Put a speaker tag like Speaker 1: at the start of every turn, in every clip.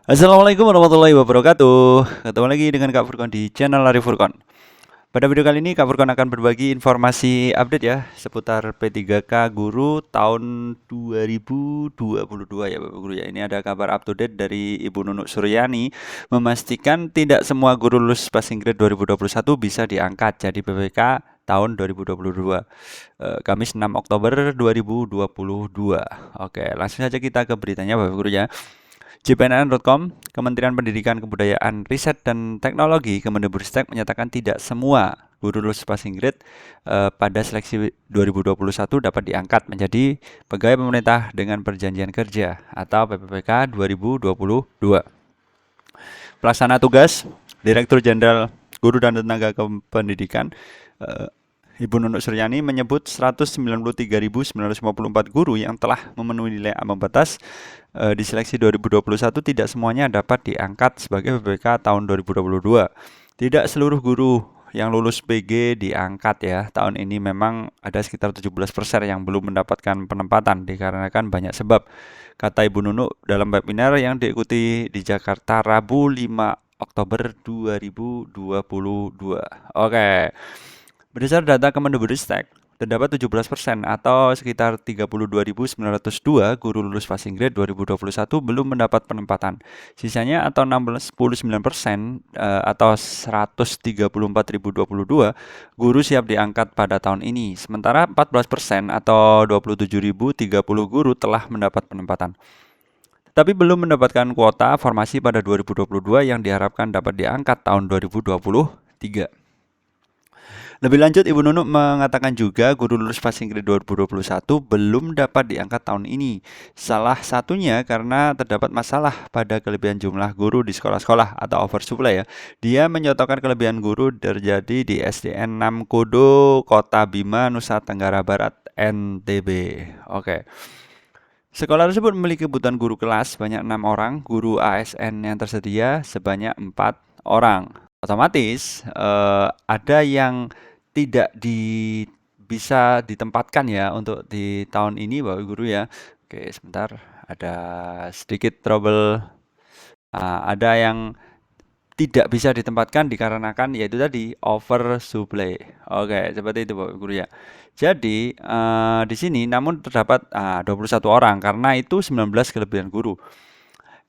Speaker 1: Assalamualaikum warahmatullahi wabarakatuh. Ketemu lagi dengan Kak Furkon di channel Lari Furkon. Pada video kali ini Kak Furkon akan berbagi informasi update ya seputar P3K Guru tahun 2022 ya Bapak Guru ya. Ini ada kabar up to date dari Ibu Nunuk Suryani memastikan tidak semua guru lulus passing grade 2021 bisa diangkat jadi PPK tahun 2022. Kamis 6 Oktober 2022. Oke, langsung saja kita ke beritanya Bapak Guru ya. JPNN.com, Kementerian Pendidikan Kebudayaan Riset dan Teknologi Kemendikbudristek menyatakan tidak semua guru lulus passing grade pada seleksi 2021 dapat diangkat menjadi pegawai pemerintah dengan perjanjian kerja atau PPPK 2022. Pelaksana tugas Direktur Jenderal Guru dan Tenaga Pendidikan Ibu Nunuk Suryani menyebut 193.954 guru yang telah memenuhi nilai ambang batas di seleksi 2021 tidak semuanya dapat diangkat sebagai PPK tahun 2022. Tidak seluruh guru yang lulus PG diangkat ya. Tahun ini memang ada sekitar 17% yang belum mendapatkan penempatan dikarenakan banyak sebab. Kata Ibu Nunuk dalam webinar yang diikuti di Jakarta Rabu 5 Oktober 2022. Oke. Berdasar data Kemendikbudristek, terdapat 17% atau sekitar 32.902 guru lulus passing grade 2021 belum mendapat penempatan. Sisanya atau 69% atau 134.022 guru siap diangkat pada tahun ini. Sementara 14% atau 27.030 guru telah mendapat penempatan. Tapi belum mendapatkan kuota formasi pada 2022 yang diharapkan dapat diangkat tahun 2023. Lebih lanjut, Ibu Nunuk mengatakan juga guru lulus passing grade 2021 belum dapat diangkat tahun ini. Salah satunya karena terdapat masalah pada kelebihan jumlah guru di sekolah-sekolah atau oversupply ya. Dia menyatakan kelebihan guru terjadi di SDN 6 Kodo, Kota Bima, Nusa Tenggara Barat, NTB. Oke. Sekolah tersebut memiliki kebutuhan guru kelas sebanyak 6 orang, guru ASN yang tersedia sebanyak 4 orang. Otomatis ada yang tidak bisa ditempatkan ya untuk di tahun ini Bapak Guru ya. Oke, sebentar ada sedikit trouble. Ada yang tidak bisa ditempatkan dikarenakan yaitu tadi oversupply. Oke, seperti itu Bapak Guru ya. Jadi di sini namun terdapat 21 orang karena itu 19 kelebihan guru.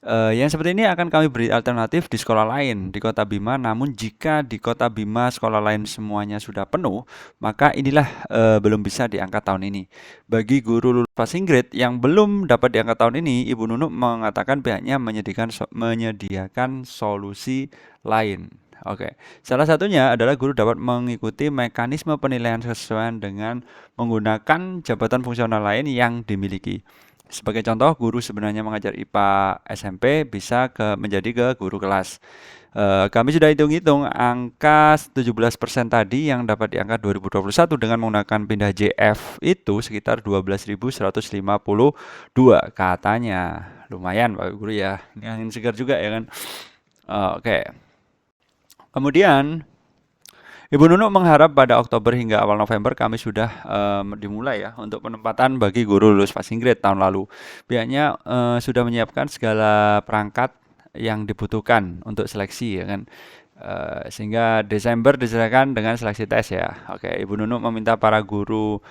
Speaker 1: Yang seperti ini akan kami beri alternatif di sekolah lain di Kota Bima. Namun jika di Kota Bima sekolah lain semuanya sudah penuh, maka inilah belum bisa diangkat tahun ini. Bagi guru lulus passing grade yang belum dapat diangkat tahun ini, Ibu Nunuk mengatakan pihaknya menyediakan solusi lain. Oke, salah satunya adalah guru dapat mengikuti mekanisme penilaian sesuai dengan menggunakan jabatan fungsional lain yang dimiliki. Sebagai contoh, guru sebenarnya mengajar IPA SMP bisa menjadi ke guru kelas. Kami sudah hitung-hitung angka 17% tadi yang dapat diangkat 2021 dengan menggunakan pindah JF itu sekitar 12.152 katanya. Lumayan Pak Guru ya. Ini angin segar juga ya kan. Oke. Kemudian Ibu Nunuk mengharap pada Oktober hingga awal November kami sudah dimulai ya untuk penempatan bagi guru lulus passing grade tahun lalu. Pihaknya sudah menyiapkan segala perangkat yang dibutuhkan untuk seleksi ya kan. Sehingga Desember diserahkan dengan seleksi tes ya. Oke, Ibu Nunuk meminta para guru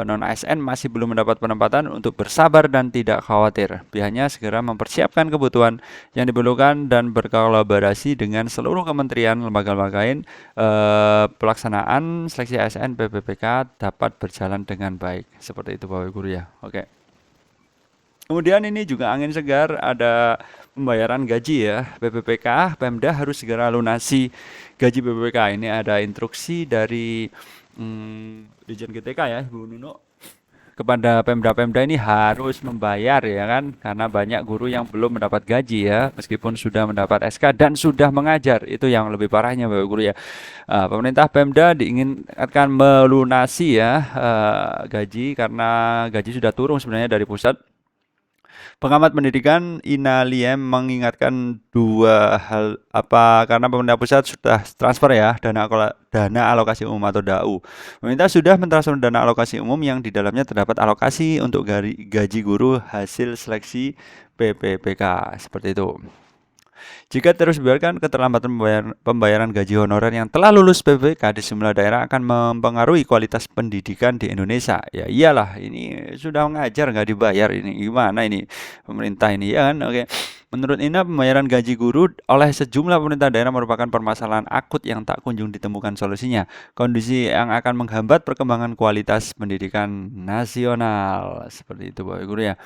Speaker 1: non ASN masih belum mendapat penempatan untuk bersabar dan tidak khawatir. Pihaknya segera mempersiapkan kebutuhan yang diperlukan dan berkolaborasi dengan seluruh kementerian lembaga-lembaga lain. Pelaksanaan seleksi ASN PPPK dapat berjalan dengan baik. Seperti itu Bapak Guru ya. Oke. Kemudian ini juga angin segar, ada pembayaran gaji ya. PPPK, Pemda harus segera lunasi gaji PPPK. Ini ada instruksi dari Dirjen GTK ya, Bu Nuno, kepada Pemda-Pemda ini harus membayar ya kan, karena banyak guru yang belum mendapat gaji ya, meskipun sudah mendapat SK dan sudah mengajar. Itu yang lebih parahnya Bapak Guru ya. Pemerintah Pemda diinginkan melunasi ya gaji, karena gaji sudah turun sebenarnya dari pusat. Pengamat pendidikan Ina Liem mengingatkan dua hal karena pemerintah pusat sudah transfer ya dana alokasi umum atau DAU. Pemerintah sudah mentransfer dana alokasi umum yang di dalamnya terdapat alokasi untuk gaji guru hasil seleksi PPPK seperti itu. Jika terus biarkan keterlambatan pembayaran gaji honorer yang telah lulus PPK di sejumlah daerah akan mempengaruhi kualitas pendidikan di Indonesia. Ya iyalah, ini sudah mengajar nggak dibayar, ini gimana ini pemerintah ini, ya kan? Oke. Menurut Ina, pembayaran gaji guru oleh sejumlah pemerintah daerah merupakan permasalahan akut yang tak kunjung ditemukan solusinya. Kondisi yang akan menghambat perkembangan kualitas pendidikan nasional. Seperti itu Bapak Guru ya.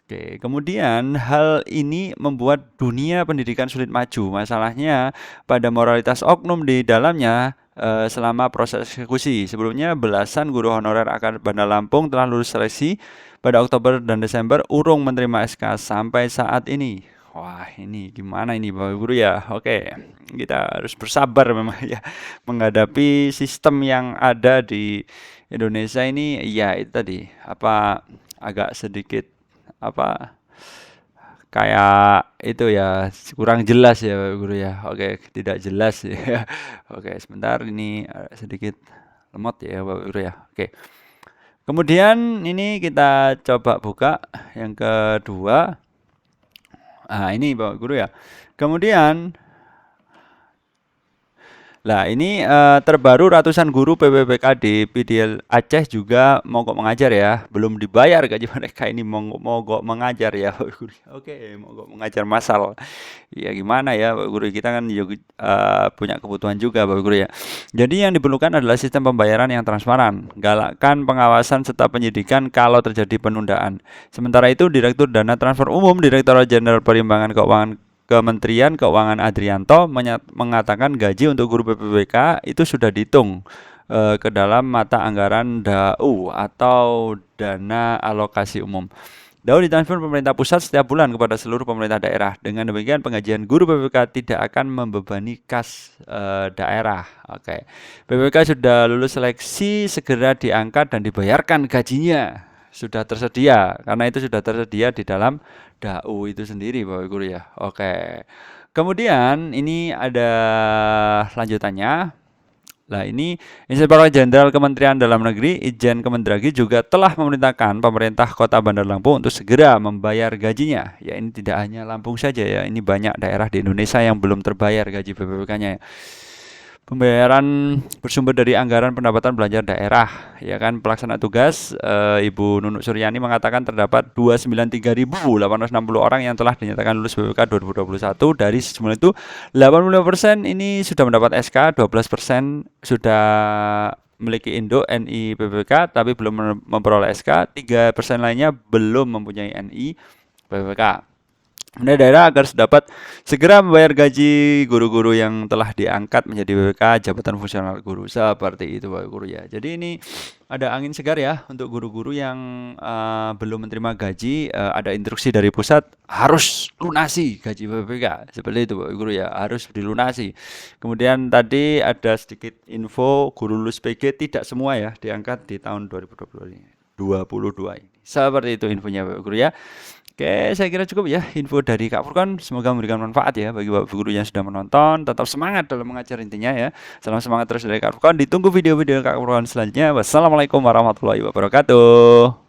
Speaker 1: Oke, kemudian hal ini membuat dunia pendidikan sulit maju. Masalahnya pada moralitas oknum di dalamnya selama proses eksekusi. Sebelumnya belasan guru honorer Akad Bandar Lampung telah lulus seleksi pada Oktober dan Desember, urung menerima SK sampai saat ini. Wah, ini gimana ini Bapak Guru ya? Oke, kita harus bersabar memang ya menghadapi sistem yang ada di Indonesia ini. Ya, itu tadi apa agak sedikit apa kayak itu ya kurang jelas ya Bapak Guru ya. Oke, tidak jelas ya. Oke, sebentar ini sedikit lemot ya Bapak Guru ya. Oke. Kemudian ini kita coba buka yang kedua. Nah, ini Bapak Guru ya. Kemudian ini terbaru ratusan guru PPPK di PDL Aceh juga mogok mengajar ya. Belum dibayar gaji mereka ini mogok mengajar ya Bapak Guru. Oke, mogok mengajar massal. Ya gimana ya Bapak Guru, kita kan juga punya kebutuhan juga Bapak Guru ya. Jadi yang diperlukan adalah sistem pembayaran yang transparan, galakkan pengawasan serta penyidikan kalau terjadi penundaan. Sementara itu Direktur Dana Transfer Umum Direktorat Jenderal Perimbangan Keuangan Kementerian Keuangan Adrianto mengatakan gaji untuk guru PPPK itu sudah dihitung ke dalam mata anggaran DAU atau dana alokasi umum. DAU ditransfer pemerintah pusat setiap bulan kepada seluruh pemerintah daerah. Dengan demikian penggajian guru PPPK tidak akan membebani kas daerah. Oke. PPPK sudah lulus seleksi, segera diangkat dan dibayarkan gajinya. Sudah tersedia, karena itu sudah tersedia di dalam DAU itu sendiri Bapak Guru ya. Oke. Kemudian ini ada lanjutannya. Nah, ini Inspektorat Jenderal Kementerian Dalam Negeri Itjen Kemendagri juga telah memerintahkan pemerintah Kota Bandar Lampung untuk segera membayar gajinya. Ya, ini tidak hanya Lampung saja ya, ini banyak daerah di Indonesia yang belum terbayar gaji PPPK-nya ya. Pembayaran bersumber dari anggaran pendapatan belanja daerah, ya kan. Pelaksana tugas Ibu Nunuk Suryani mengatakan terdapat 293.860 orang yang telah dinyatakan lulus PPK 2021. Dari sejumlah itu 85% ini sudah mendapat SK, 12% sudah memiliki induk NI PPK tapi belum memperoleh SK, 3% lainnya belum mempunyai NI PPK. Daerah agar dapat segera membayar gaji guru-guru yang telah diangkat menjadi PPK jabatan fungsional guru, seperti itu Bapak Guru ya. Jadi ini ada angin segar ya untuk guru-guru yang belum menerima gaji. Ada instruksi dari pusat harus lunasi gaji PPK, seperti itu Bapak Guru ya, harus dilunasi. Kemudian tadi ada sedikit info guru lulus PG tidak semua ya diangkat di tahun 2022 ini. Seperti itu infonya Bapak Guru ya. Oke, saya kira cukup ya info dari Kak Furqon. Semoga memberikan manfaat ya bagi Bapak Guru yang sudah menonton. Tetap semangat dalam mengajar intinya ya. Salam semangat terus dari Kak Furqon. Ditunggu video-video Kak Furqon selanjutnya. Wassalamualaikum warahmatullahi wabarakatuh.